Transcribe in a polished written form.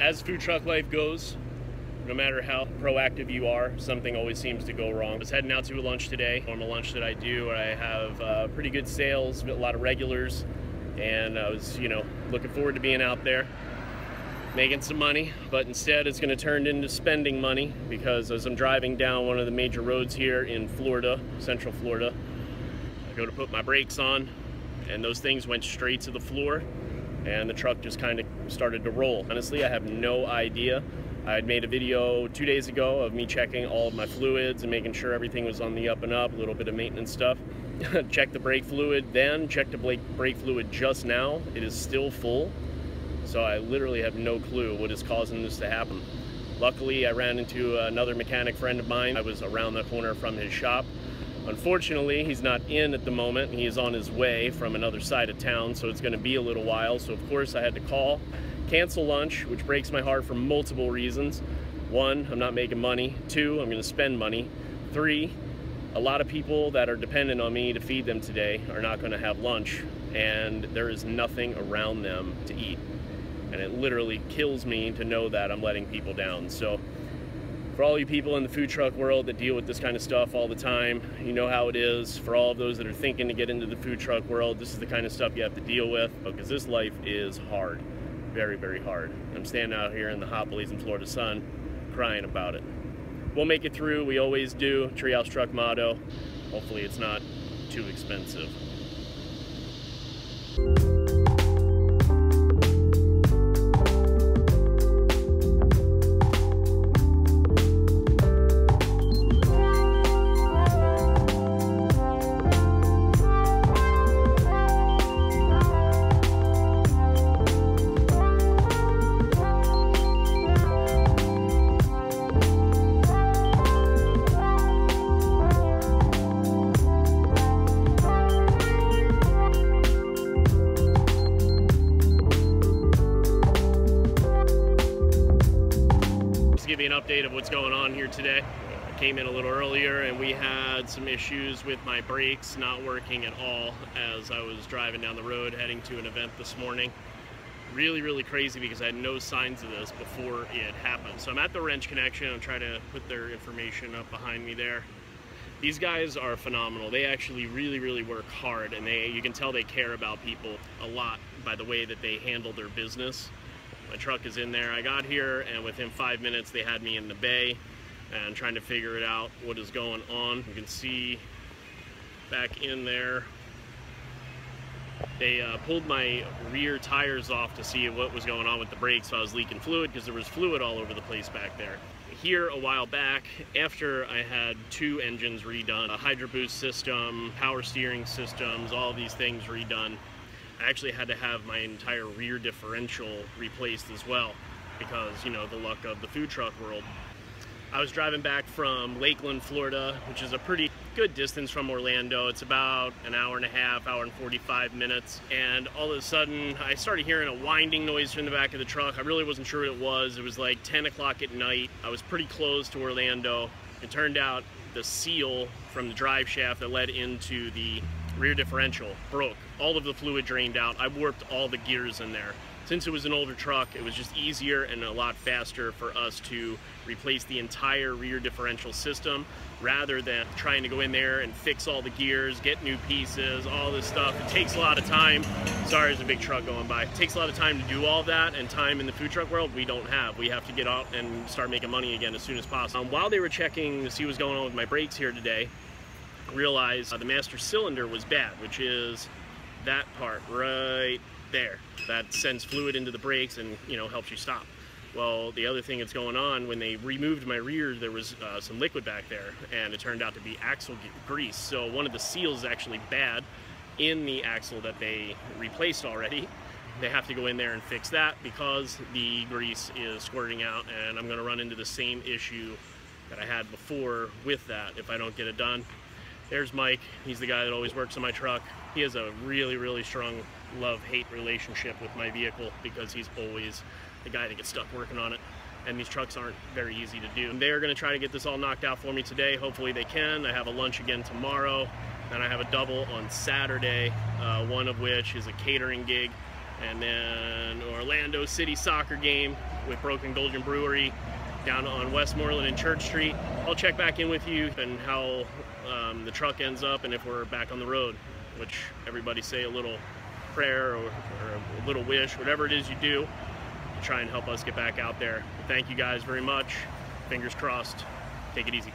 As food truck life goes, no matter how proactive you are, something always seems to go wrong. I was heading out to a lunch today, normal lunch that I do, where I have pretty good sales, a lot of regulars, and I was, looking forward to being out there, making some money, but instead it's going to turn into spending money, because as I'm driving down one of the major roads here in Florida, Central Florida, I go to put my brakes on, and those things went straight to the floor, and the truck just kind of started to roll. Honestly, I have no idea. I had made a video 2 days ago of me checking all of my fluids and making sure everything was on the up and up, a little bit of maintenance stuff. Checked the brake fluid then, checked the brake fluid just now. It is still full, so I literally have no clue what is causing this to happen. Luckily, I ran into another mechanic friend of mine. I was around the corner from his shop. Unfortunately, he's not in at the moment. He is on his way from another side of town, so it's going to be a little while. So of course I had to call, cancel lunch, which breaks my heart for multiple reasons. One, I'm not making money. Two, I'm going to spend money. Three, a lot of people that are dependent on me to feed them today are not going to have lunch, and there is nothing around them to eat. And it literally kills me to know that I'm letting people down. So for all you people in the food truck world that deal with this kind of stuff all the time, you know how it is. For all of those that are thinking to get into the food truck world, this is the kind of stuff you have to deal with, because this life is hard. Very, very hard. I'm standing out here in the hot blazing Florida sun, crying about it. We'll make it through, we always do. Treehouse Truck motto. Hopefully it's not too expensive. Give you an update of what's going on here today. I came in a little earlier and we had some issues with my brakes not working at all as I was driving down the road heading to an event this morning. Really crazy, because I had no signs of this before it happened. So I'm at the Wrench Connection. I'm trying to put their information up behind me there. These guys are phenomenal. They actually really work hard, and you can tell they care about people a lot by the way that they handle their business. My truck is in there. I got here, and within 5 minutes they had me in the bay and trying to figure it out what is going on. You can see back in there, they pulled my rear tires off to see what was going on with the brakes. So I was leaking fluid because there was fluid all over the place back there. Here a while back, after I had 2 engines redone, a hydro boost system, power steering systems, all of these things redone, I actually had to have my entire rear differential replaced as well, because, the luck of the food truck world. I was driving back from Lakeland, Florida, which is a pretty good distance from Orlando. It's about an hour and a half, hour and 45 minutes. And all of a sudden, I started hearing a winding noise from the back of the truck. I really wasn't sure what it was. It was like 10 o'clock at night. I was pretty close to Orlando. It turned out the seal from the drive shaft that led into the rear differential broke. All of the fluid drained out. I warped all the gears in there. Since it was an older truck, it was just easier and a lot faster for us to replace the entire rear differential system rather than trying to go in there and fix all the gears, get new pieces, all this stuff. It takes a lot of time. Sorry, there's a big truck going by. It takes a lot of time to do all that, and time in the food truck world we don't have. We have to get out and start making money again as soon as possible. While they were checking to see what's going on with my brakes here today, realized the master cylinder was bad, which is that part right there that sends fluid into the brakes and helps you stop. Well, the other thing that's going on, when they removed my rear, there was some liquid back there, and it turned out to be axle grease. So one of the seals is actually bad in the axle that they replaced already. They have to go in there and fix that because the grease is squirting out, and I'm going to run into the same issue that I had before with that if I don't get it done. There's Mike. He's the guy that always works on my truck. He has a really strong love-hate relationship with my vehicle because he's always the guy that gets stuck working on it. And these trucks aren't very easy to do. They're going to try to get this all knocked out for me today. Hopefully they can. I have a lunch again tomorrow, and I have a double on Saturday, one of which is a catering gig, and then Orlando City soccer game. with Broken Gullion Brewery down on Westmoreland and Church Street. I'll check back in with you and how the truck ends up and if we're back on the road, which everybody say a little prayer or a little wish, whatever it is you do, to try and help us get back out there. Thank you guys very much. Fingers crossed. Take it easy.